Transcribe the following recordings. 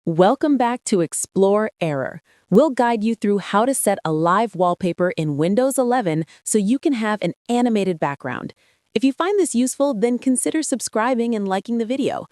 Welcome back to Explore Error. We'll guide you through how to set a live wallpaper in Windows 11 so you can have an animated background. If you find this useful, then consider subscribing and liking the video.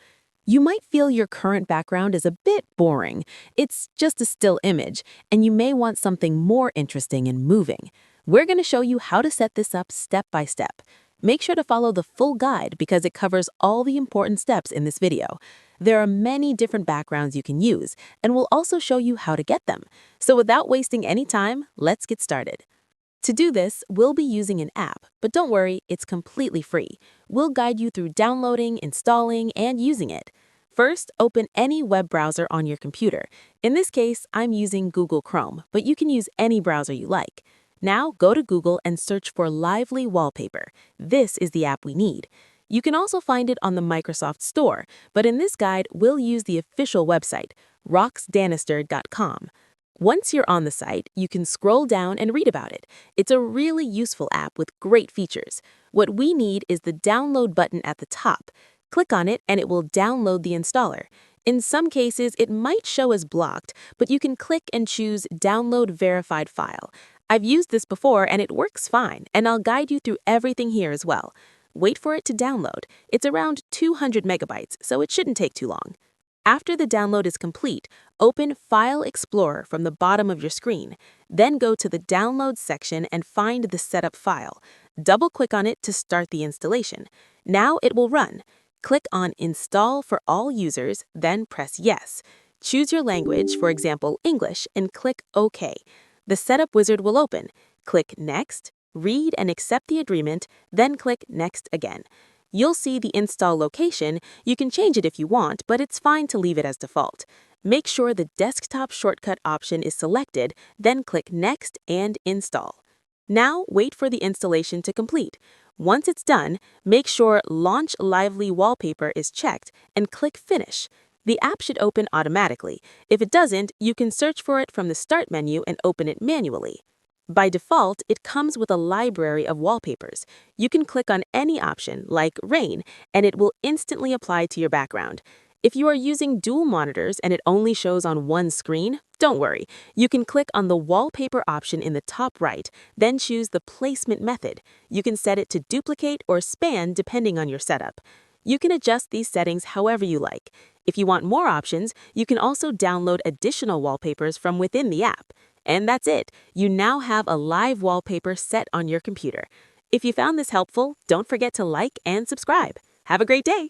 You might feel your current background is a bit boring. It's just a still image, and you may want something more interesting and moving. We're going to show you how to set this up step by step. Make sure to follow the full guide because it covers all the important steps in this video. There are many different backgrounds you can use, and we'll also show you how to get them. So without wasting any time, let's get started. To do this, we'll be using an app, but don't worry, it's completely free. We'll guide you through downloading, installing, and using it. First, open any web browser on your computer. In this case, I'm using Google Chrome, but you can use any browser you like. Now, go to Google and search for Lively Wallpaper. This is the app we need. You can also find it on the Microsoft Store, but in this guide, we'll use the official website, roxdanister.com. Once you're on the site, you can scroll down and read about it. It's a really useful app with great features. What we need is the download button at the top. Click on it and it will download the installer. In some cases, it might show as blocked, but you can click and choose Download Verified File. I've used this before and it works fine, and I'll guide you through everything here as well. Wait for it to download. It's around 200 megabytes, so it shouldn't take too long. After the download is complete, open File Explorer from the bottom of your screen. Then go to the Downloads section and find the setup file. Double-click on it to start the installation. Now it will run. Click on Install for all users, then press Yes. Choose your language, for example, English, and click OK. The setup wizard will open. Click Next, read and accept the agreement, then click Next again. You'll see the install location. You can change it if you want, but it's fine to leave it as default. Make sure the desktop shortcut option is selected, then click Next and Install. Now, wait for the installation to complete. Once it's done, make sure Launch Lively Wallpaper is checked and click Finish. The app should open automatically. If it doesn't, you can search for it from the Start menu and open it manually. By default, it comes with a library of wallpapers. You can click on any option, like Rain, and it will instantly apply to your background. If you are using dual monitors and it only shows on one screen, don't worry. You can click on the Wallpaper option in the top right, then choose the Placement method. You can set it to duplicate or span depending on your setup. You can adjust these settings however you like. If you want more options, you can also download additional wallpapers from within the app. And that's it. You now have a live wallpaper set on your computer. If you found this helpful, don't forget to like and subscribe. Have a great day!